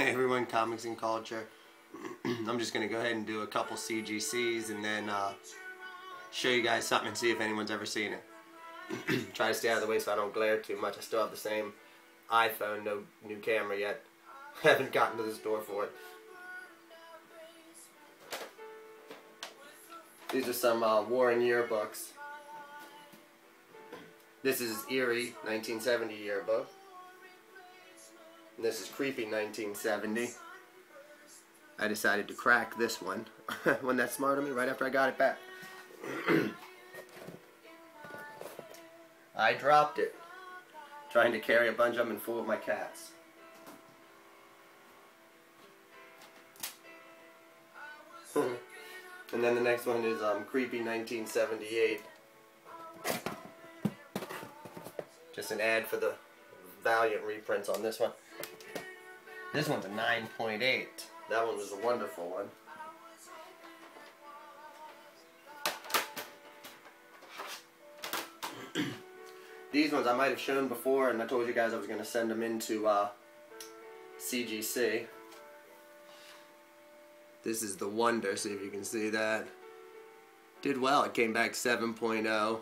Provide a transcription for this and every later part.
Hey everyone, comics and culture. I'm just going to go ahead and do a couple CGCs and then show you guys something and see if anyone's ever seen it. Try to stay out of the way so I don't glare too much. I still have the same iPhone, no new camera yet. Haven't gotten to the store for it. These are some Warren yearbooks. This is Eerie 1970 yearbook. And this is Creepy 1970. I decided to crack this one. Wasn't that smart of me right after I got it back? I dropped it trying to carry a bunch of them and fool with my cats. And then the next one is Creepy 1978. Just an ad for the Valiant reprints on this one. This one's a 9.8. That one was a wonderful one. These ones I might have shown before, and I told you guys I was going to send them into CGC. This is the Wonder, see if you can see that. Did well, it came back 7.0.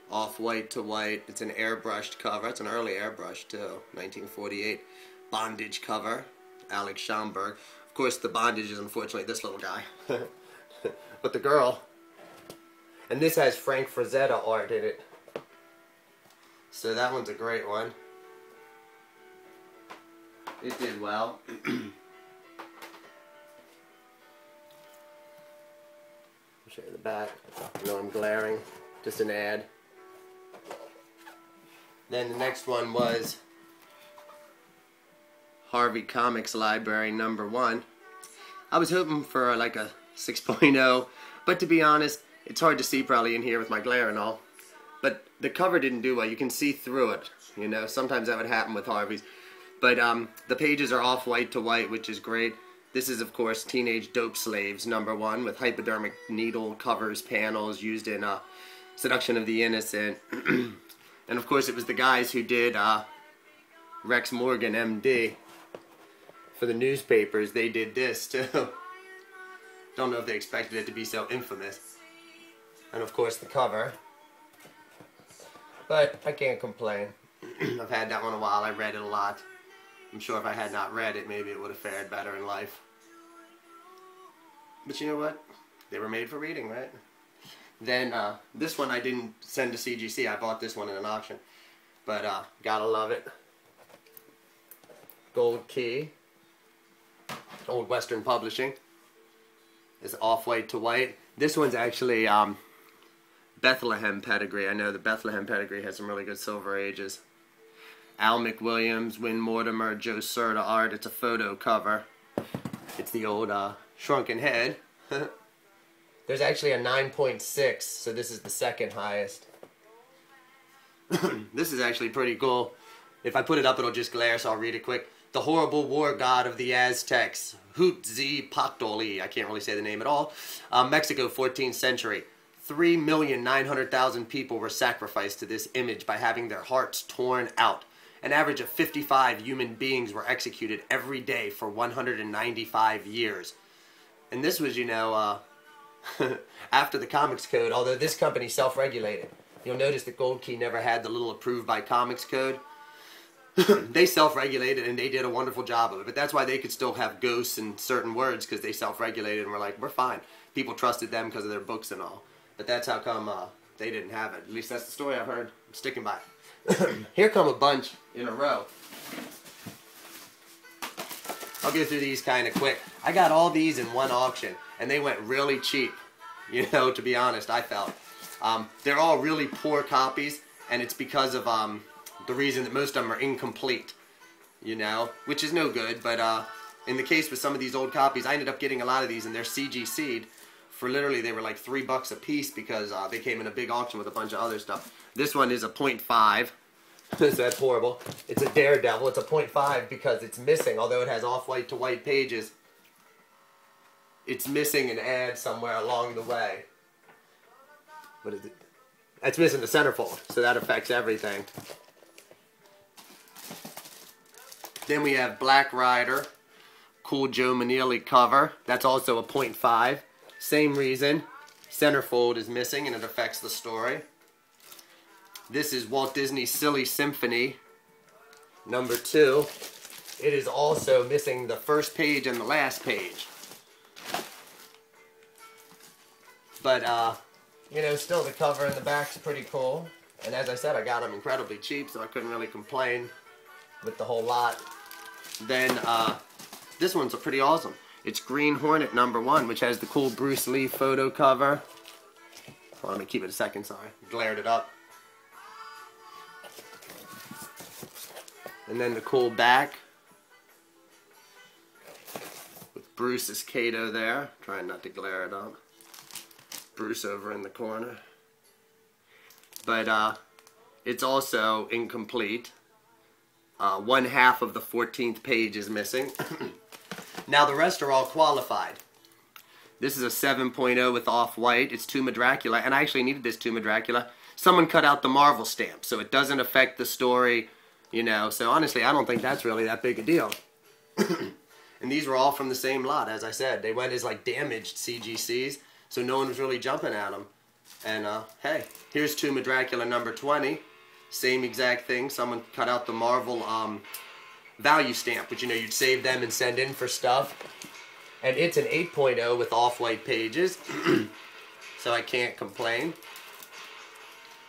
Off-white to white. It's an airbrushed cover. It's an early airbrush too. 1948. Bondage cover. Alex Schomburg. Of course the bondage is unfortunately this little guy. But the girl. And this has Frank Frazetta art in it. So that one's a great one. It did well. I'll show you the back. I know I'm glaring. Just an ad. Then the next one was Harvey Comics Library #1. I was hoping for like a 6.0, but to be honest, it's hard to see probably in here with my glare and all. But the cover didn't do well. You can see through it, you know. Sometimes that would happen with Harvey's. But the pages are off-white to white, which is great. This is, of course, Teenage Dope Slaves #1 with hypodermic needle covers, panels used in Seduction of the Innocent. And of course it was the guys who did Rex Morgan, MD, for the newspapers. They did this too. Don't know if they expected it to be so infamous. And of course the cover. But I can't complain. I've had that one a while. I read it a lot. I'm sure if I had not read it, maybe it would have fared better in life. But you know what? They were made for reading, right? Then this one I didn't send to CGC. I bought this one in an auction. But gotta love it. Gold Key. Old Western Publishing. It's off-white to white. This one's actually Bethlehem pedigree. I know the Bethlehem pedigree has some really good Silver Ages. Al McWilliams, Win Mortimer, Joe Serta art. It's a photo cover. It's the old shrunken head. There's actually a 9.6, so this is the second highest. This is actually pretty cool. If I put it up, it'll just glare, so I'll read it quick. The horrible war god of the Aztecs, Huitzilopochtli. I can't really say the name at all. Mexico, 14th century. 3,900,000 people were sacrificed to this image by having their hearts torn out. An average of 55 human beings were executed every day for 195 years. And this was, you know, after the Comics Code, although this company self-regulated. You'll notice that Gold Key never had the little approved by Comics Code. They self-regulated and they did a wonderful job of it. But that's why they could still have ghosts and certain words, because they self-regulated and were like, we're fine. People trusted them because of their books and all. But that's how come they didn't have it. At least that's the story I've heard. I'm sticking by it. Here come a bunch in a row. I'll go through these kind of quick. I got all these in one auction, and they went really cheap. You know, to be honest, I felt. They're all really poor copies, and it's because of the reason that most of them are incomplete. You know, which is no good, but in the case with some of these old copies, I ended up getting a lot of these, and they're CGC'd. For literally, they were like $3 a piece because they came in a big auction with a bunch of other stuff. This one is a 0.5. So that's horrible. It's a Daredevil. It's a 0.5 because it's missing, although it has off-white to white pages. It's missing an ad somewhere along the way. What is it? It's missing the centerfold, so that affects everything. Then we have Black Rider. cool Joe Manili cover. That's also a 0.5. Same reason. Centerfold is missing and it affects the story. This is Walt Disney's Silly Symphony, number 2. It is also missing the first page and the last page. But, you know, still the cover and the back's pretty cool. And as I said, I got them incredibly cheap, so I couldn't really complain with the whole lot. Then, this one's pretty awesome. It's Green Hornet number 1, which has the cool Bruce Lee photo cover. Hold on, let me keep it a second, sorry. Glared it up. And then the cool back. With Bruce's Kato there. Trying not to glare it up. Bruce over in the corner. But it's also incomplete. 1/2 of the 14th page is missing. Now the rest are all qualified. This is a 7.0 with off-white. It's Tomb of Dracula, and I actually needed this Tomb of Dracula. Someone cut out the Marvel stamp, so it doesn't affect the story, you know. So honestly, I don't think that's really that big a deal. And these were all from the same lot, as I said. They went as like damaged CGCs, so no one was really jumping at them. And hey, here's Tomb of Dracula number 20. Same exact thing. Someone cut out the Marvel value stamp, which, you know, you'd save them and send in for stuff. And it's an 8.0 with off-white pages, so I can't complain.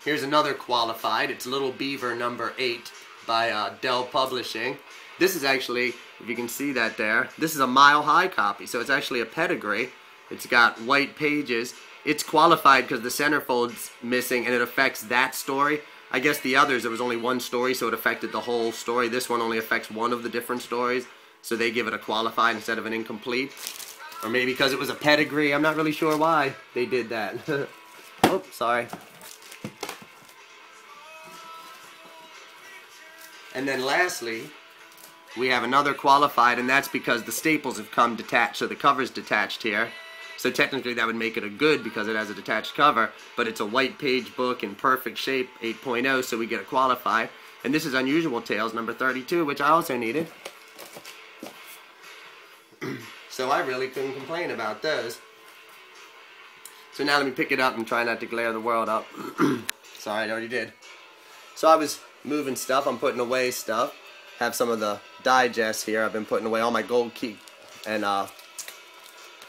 Here's another qualified. It's Little Beaver number 8 by Dell Publishing. This is actually, if you can see that there, this is a mile-high copy, so it's actually a pedigree. It's got white pages. It's qualified because the centerfold's missing and it affects that story. I guess the others, there was only one story, so it affected the whole story. This one only affects one of the different stories, so they give it a qualified instead of an incomplete. Or maybe because it was a pedigree. I'm not really sure why they did that. Oh, sorry. And then lastly, we have another qualified, and that's because the staples have come detached, so the cover's detached here. So technically that would make it a good because it has a detached cover, but it's a white page book in perfect shape, 8.0, so we get a qualified. And this is Unusual Tales number 32, which I also needed. So I really couldn't complain about those. So now let me pick it up and try not to glare the world up. Sorry, I already did. So I was moving stuff, I'm putting away stuff. Have some of the digests here. I've been putting away all my Gold Key and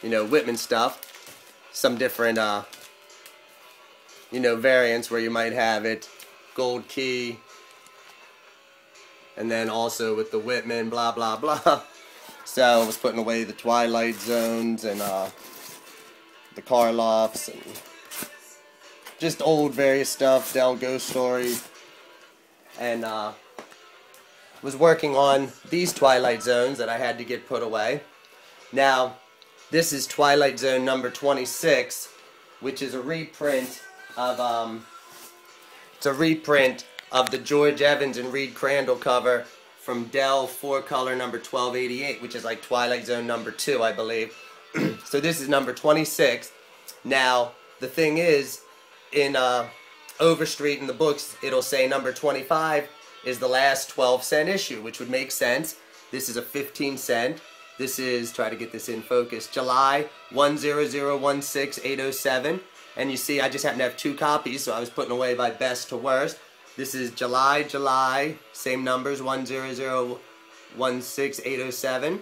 you know, Whitman stuff. Some different you know, variants where you might have it Gold Key and then also with the Whitman, blah blah blah. So I was putting away the Twilight Zones and the Karloffs and just old various stuff, Dell Ghost Stories, and was working on these Twilight Zones that I had to get put away. Now, this is Twilight Zone number 26, which is a reprint of the George Evans and Reed Crandall cover from Dell 4-color number 1288, which is like Twilight Zone number 2, I believe. So this is number 26. Now, the thing is, in Overstreet in the books, it'll say number 25 is the last 12-cent issue, which would make sense. This is a 15-cent. This is, try to get this in focus, July 10016807. And you see, I just happen to have 2 copies, so I was putting away by best to worst. This is July, same numbers, 10016807.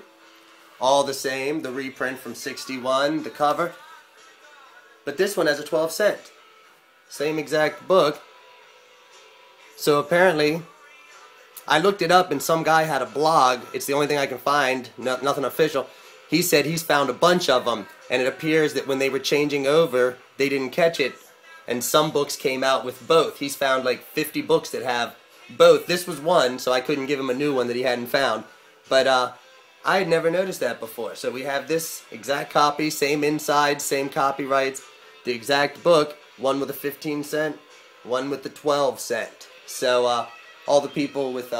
All the same, the reprint from 61, the cover. But this one has a 12-cent. Same exact book. So apparently, I looked it up and some guy had a blog. It's the only thing I can find, nothing official. He said he's found a bunch of them, and it appears that when they were changing over, they didn't catch it, and some books came out with both. He's found like 50 books that have both. This was one, so I couldn't give him a new one that he hadn't found. But I had never noticed that before. So we have this exact copy, same inside, same copyrights, the exact book, one with a 15-cent, one with the 12-cent. So all the people with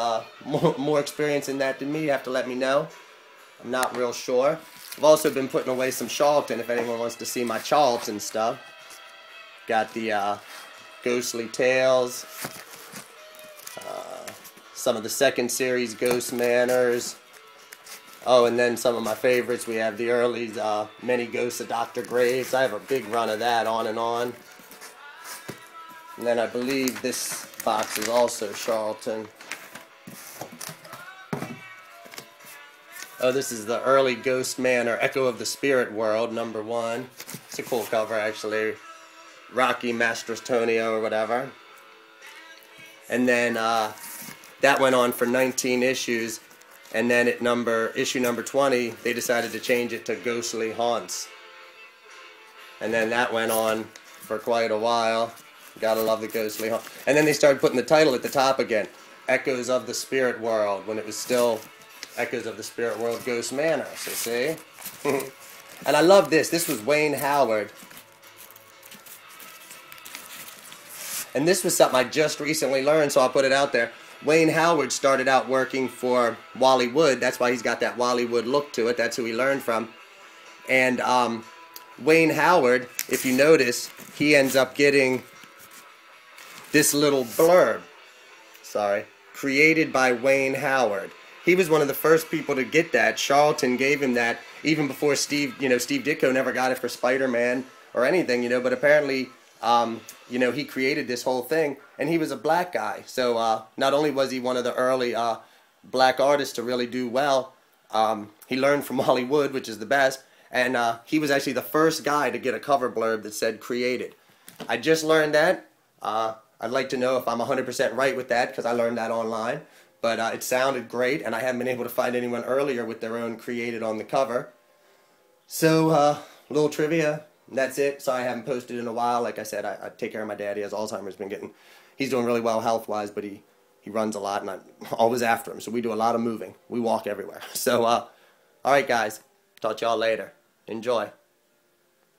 more experience in that than me have to let me know. I'm not real sure. I've also been putting away some Charlton if anyone wants to see my Charlton stuff. Got the Ghostly Tales, some of the second series Ghost Manors, Oh, and then some of my favorites. We have the early Many Ghosts of Dr. Graves. I have a big run of that on and on. And then I believe this box is also Charlton. Oh, this is the early Ghost Man or Echo of the Spirit World, #1. It's a cool cover, actually. Rocky Mastrotonio or whatever. And then that went on for 19 issues. And then at issue number 20, they decided to change it to Ghostly Haunts. And then that went on for quite a while. Gotta love the Ghostly Haunts. And then they started putting the title at the top again. Echoes of the Spirit World, when it was still Echoes of the Spirit World Ghost Manor. So see? And I love this. This was Wayne Howard. And this was something I just recently learned, so I'll put it out there. Wayne Howard started out working for Wally Wood. That's why he's got that Wally Wood look to it. That's who he learned from. And Wayne Howard, if you notice, he ends up getting this little blurb. Sorry. Created by Wayne Howard. He was one of the first people to get that. Charlton gave him that even before Steve Ditko never got it for Spider-Man or anything, but apparently, he created this whole thing, and he was a black guy. So not only was he one of the early black artists to really do well, he learned from Wally Wood, which is the best, and he was actually the first guy to get a cover blurb that said created. I just learned that. I'd like to know if I'm 100% right with that, because I learned that online. But it sounded great, and I haven't been able to find anyone earlier with their own created on the cover. So, little trivia. That's it. Sorry I haven't posted in a while. Like I said, I take care of my dad. He has Alzheimer's. He's doing really well health-wise, but he runs a lot, and I'm always after him. So we do a lot of moving. We walk everywhere. So, all right, guys. Talk to y'all later. Enjoy.